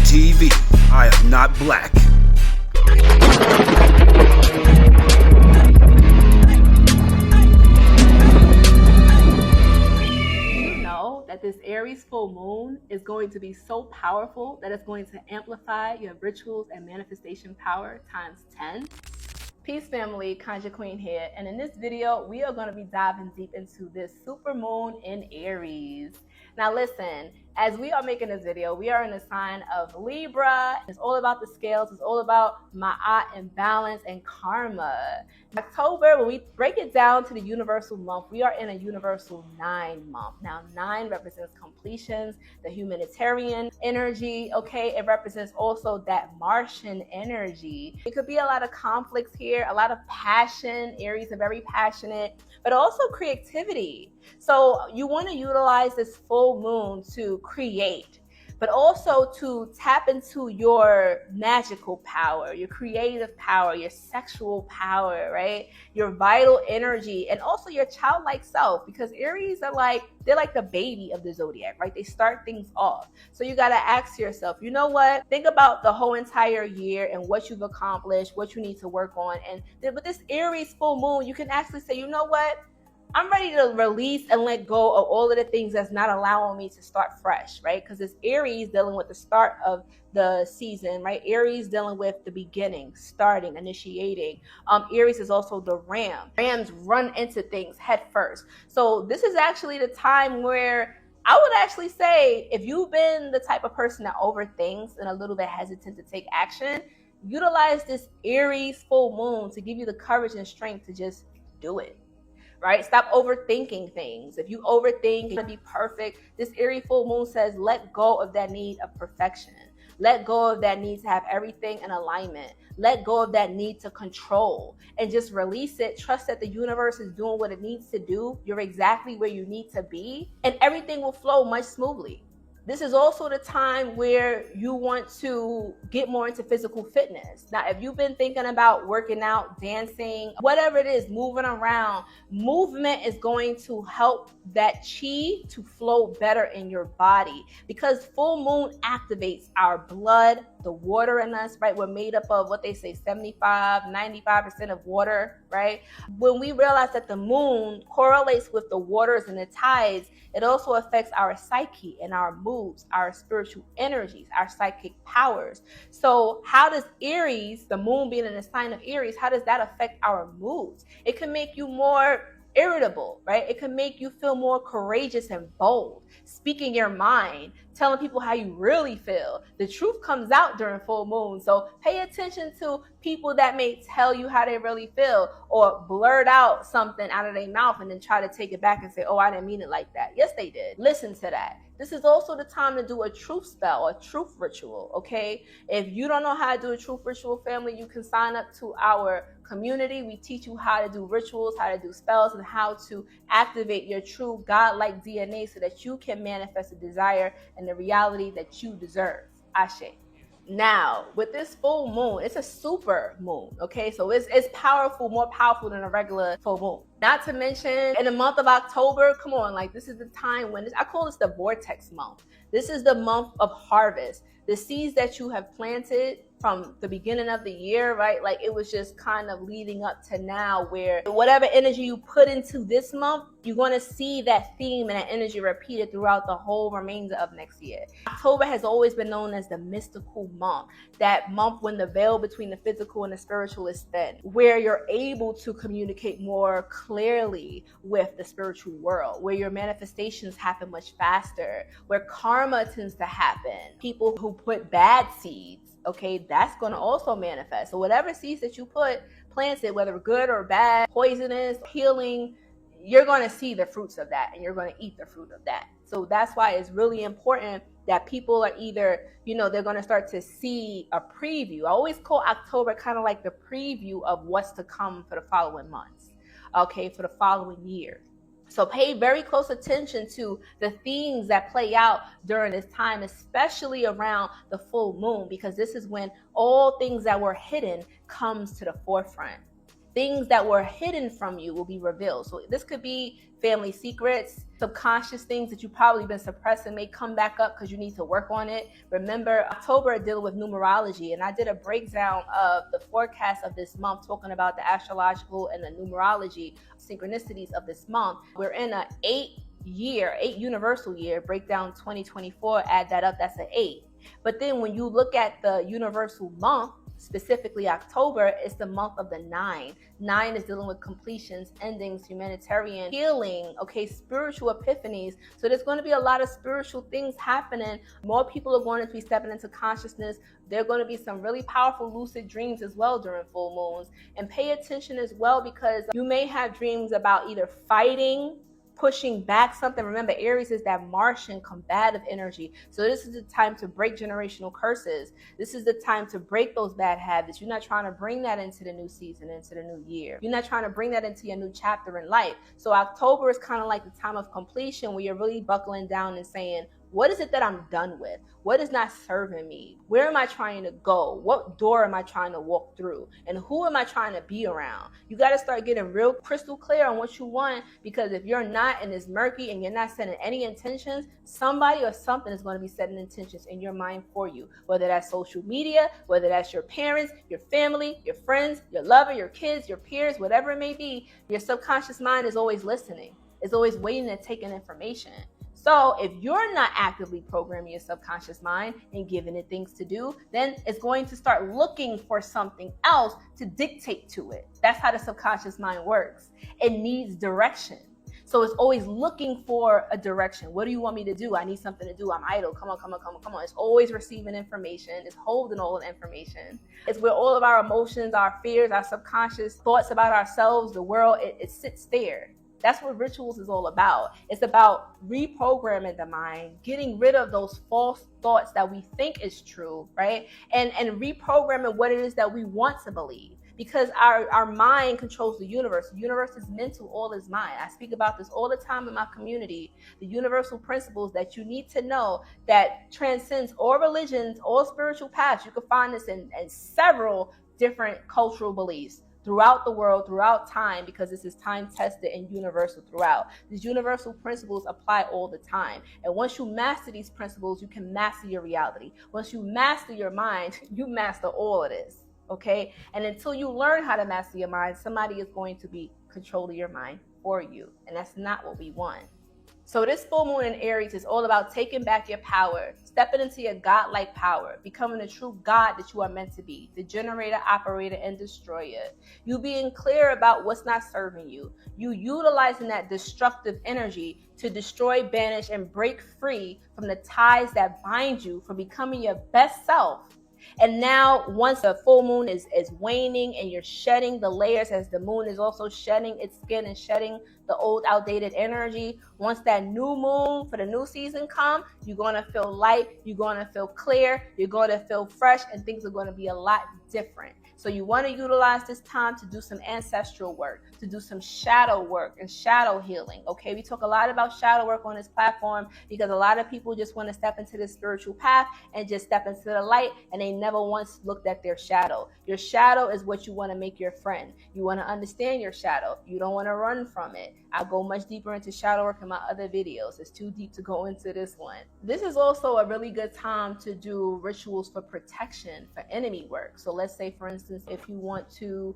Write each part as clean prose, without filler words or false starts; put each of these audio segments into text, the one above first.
TV. I am not black. That this Aries full moon is going to be so powerful that it's going to amplify your rituals and manifestation power times 10. Peace family, Conjure Queen here, and in this video we are going to be diving deep into this super moon in Aries. Now listen, as we are making this video, we are in the sign of Libra. It's all about the scales, it's all about ma'at and balance and karma. October, when we break it down to the universal month, we are in a universal 9 month. Now 9 represents completions, the humanitarian energy, okay? It represents also that Martian energy. It could be a lot of conflicts here, a lot of passion. Aries are very passionate, but also creativity. So you want to utilize this full moon to create, but also to tap into your magical power, your creative power, your sexual power, right? Your vital energy, and also your childlike self, because Aries are they're like the baby of the zodiac, right? They start things off. So you got to ask yourself, you know what? Think about the whole entire year and what you've accomplished, what you need to work on. And with this Aries full moon, you can actually say, you know what? I'm ready to release and let go of all of the things that's not allowing me to start fresh, right? Because it's Aries dealing with the start of the season, right? Aries dealing with the beginning, starting, initiating. Aries is also the ram. Rams run into things head first. So this is actually the time where I would actually say, if you've been the type of person that overthinks and a little bit hesitant to take action, utilize this Aries full moon to give you the courage and strength to just do it. Right? Stop overthinking things. If you overthink and be perfect, this Aries full moon says, let go of that need of perfection. Let go of that need to have everything in alignment. Let go of that need to control and just release it. Trust that the universe is doing what it needs to do. You're exactly where you need to be, and everything will flow much smoothly. This is also the time where you want to get more into physical fitness. Now, if you've been thinking about working out, dancing, whatever it is, moving around, movement is going to help that chi to flow better in your body, because full moon activates our blood, the water in us, right? We're made up of what they say, 95% of water, right? When we realize that the moon correlates with the waters and the tides, it also affects our psyche and our moods, our spiritual energies, our psychic powers. So how does Aries, the moon being in the sign of Aries, how does that affect our moods? It can make you more irritable, right? It can make you feel more courageous and bold, speaking your mind, telling people how you really feel. The truth comes out during full moon. So pay attention to people that may tell you how they really feel, or blurt out something out of their mouth and then try to take it back and say, oh, I didn't mean it like that. Yes, they did. Listen to that. This is also the time to do a truth spell, a truth ritual, okay? If you don't know how to do a truth ritual, family, you can sign up to our community. We teach you how to do rituals, how to do spells, and how to activate your true godlike DNA so that you can manifest the desire and the reality that you deserve. Ashe. Now, with this full moon, it's a super moon, okay? So it's powerful, more powerful than a regular full moon. Not to mention, in the month of October, come on, this is the time when I call this the vortex month. This is the month of harvest. The seeds that you have planted from the beginning of the year, right? It was just kind of leading up to now, where whatever energy you put into this month, you're going to see that theme and that energy repeated throughout the whole remainder of next year. October has always been known as the mystical month, that month when the veil between the physical and the spiritual is thin, where you're able to communicate more clearly with the spiritual world, where your manifestations happen much faster, where karma tends to happen. People who put bad seeds, okay, that's going to also manifest. So whatever seeds that you planted, whether good or bad, poisonous, healing, you're going to see the fruits of that, and you're going to eat the fruit of that. So that's why it's really important that people are either, they're going to start to see a preview. I always call October kind of like the preview of what's to come for the following months, okay, for the following year. So pay very close attention to the themes that play out during this time, especially around the full moon, because this is when all things that were hidden comes to the forefront. things that were hidden from you will be revealed. So this could be family secrets, subconscious things that you've probably been suppressing may come back up because you need to work on it. Remember, October dealing with numerology, and I did a breakdown of the forecast of this month, talking about the astrological and the numerology synchronicities of this month. We're in a 8 universal year, breakdown 2024, add that up, that's an 8. But then when you look at the universal month, specifically October, it's the month of the 9. 9 is dealing with completions, endings, humanitarian healing, okay, spiritual epiphanies. So there's going to be a lot of spiritual things happening. More people are going to be stepping into consciousness. There are going to be some really powerful lucid dreams as well during full moons. And pay attention as well, because you may have dreams about either fighting, pushing back something. Remember, Aries is that Martian combative energy. So this is the time to break generational curses. This is the time to break those bad habits. You're not trying to bring that into the new season, into the new year. You're not trying to bring that into your new chapter in life. So October is kind of like the time of completion, where you're really buckling down and saying, what is it that I'm done with? What is not serving me? Where am I trying to go? What door am I trying to walk through? And who am I trying to be around? You got to start getting real crystal clear on what you want, because if you're not, and it's murky and you're not setting any intentions, somebody or something is going to be setting intentions in your mind for you. Whether that's social media, whether that's your parents, your family, your friends, your lover, your kids, your peers, whatever it may be, your subconscious mind is always listening. It's always waiting and taking information. So if you're not actively programming your subconscious mind and giving it things to do, then it's going to start looking for something else to dictate to it. That's how the subconscious mind works. It needs direction. So it's always looking for a direction. What do you want me to do? I need something to do. I'm idle. Come on. It's always receiving information. It's holding all the information. It's where all of our emotions, our fears, our subconscious thoughts about ourselves, the world, it sits there. That's what rituals is all about. It's about reprogramming the mind, getting rid of those false thoughts that we think is true, right? And reprogramming what it is that we want to believe. Because our mind controls the universe. The universe is mental, all is mind. I speak about this all the time in my community. The universal principles that you need to know that transcends all religions, all spiritual paths. You can find this in several different cultural beliefs throughout the world, throughout time, because this is time tested and universal throughout. These universal principles apply all the time. And once you master these principles, you can master your reality. Once you master your mind, you master all of this, okay? And until you learn how to master your mind, somebody is going to be controlling your mind for you. And that's not what we want. So this full moon in Aries is all about taking back your power, stepping into your godlike power, becoming the true God that you are meant to be, the generator, operator, and destroyer. You being clear about what's not serving you. You utilizing that destructive energy to destroy, banish, and break free from the ties that bind you from becoming your best self. And now, once the full moon is waning and you're shedding the layers, as the moon is also shedding its skin and shedding the old outdated energy, once that new moon for the new season come, you're going to feel light, you're going to feel clear, you're going to feel fresh, and things are going to be a lot different. So you want to utilize this time to do some ancestral work, to do some shadow work and shadow healing. Okay, we talk a lot about shadow work on this platform because a lot of people just want to step into this spiritual path and just step into the light, and they never once looked at their shadow. Your shadow is what you want to make your friend. You want to understand your shadow. You don't want to run from it. I'll go much deeper into shadow work in my other videos. It's too deep to go into this one. This is also a really good time to do rituals for protection, for enemy work. So let's say, for instance, if you want to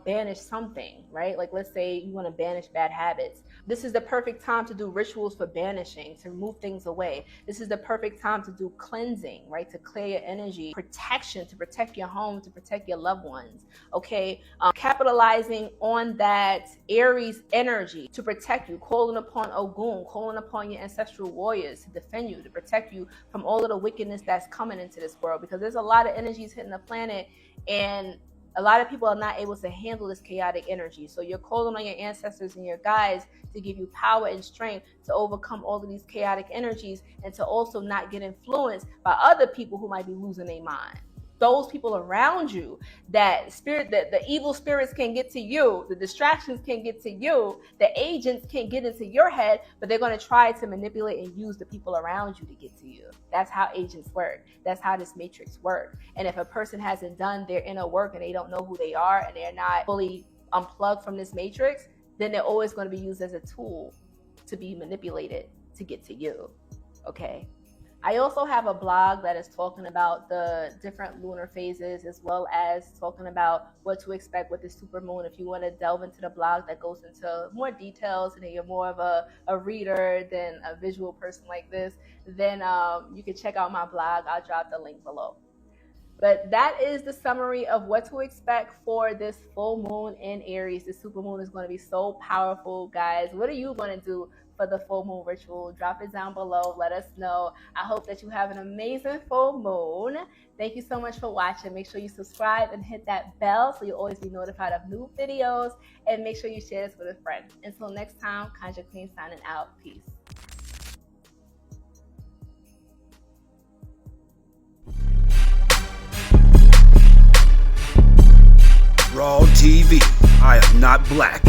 banish something, right? Like let's say you want to banish bad habits. This is the perfect time to do rituals for banishing, to move things away. This is the perfect time to do cleansing, right? To clear your energy, protection, to protect your home, to protect your loved ones, okay? Capitalizing on that Aries energy to protect you, calling upon Ogun, calling upon your ancestral warriors to defend you, to protect you from all of the wickedness that's coming into this world, because there's a lot of energies hitting the planet, and a lot of people are not able to handle this chaotic energy. So you're calling on your ancestors and your guides to give you power and strength to overcome all of these chaotic energies, and to also not get influenced by other people who might be losing their mind. Those people around you, that the evil spirits can get to you, the distractions can get to you, the agents can get into your head, but they're going to try to manipulate and use the people around you to get to you. That's how agents work. That's how this matrix works. And if a person hasn't done their inner work and they don't know who they are and they're not fully unplug from this matrix, then they're always going to be used as a tool to be manipulated to get to you. Okay. I also have a blog that is talking about the different lunar phases, as well as talking about what to expect with the supermoon. If you want to delve into the blog that goes into more details and you're more of a reader than a visual person like this, then you can check out my blog. I'll drop the link below. But that is the summary of what to expect for this full moon in Aries. The supermoon is going to be so powerful, guys. What are you going to do for the full moon ritual? Drop it down below. Let us know. I hope that you have an amazing full moon. Thank you so much for watching. Make sure you subscribe and hit that bell so you'll always be notified of new videos. And make sure you share this with a friend. Until next time, Conjure Queen signing out. Peace. Raw TV. I am not black.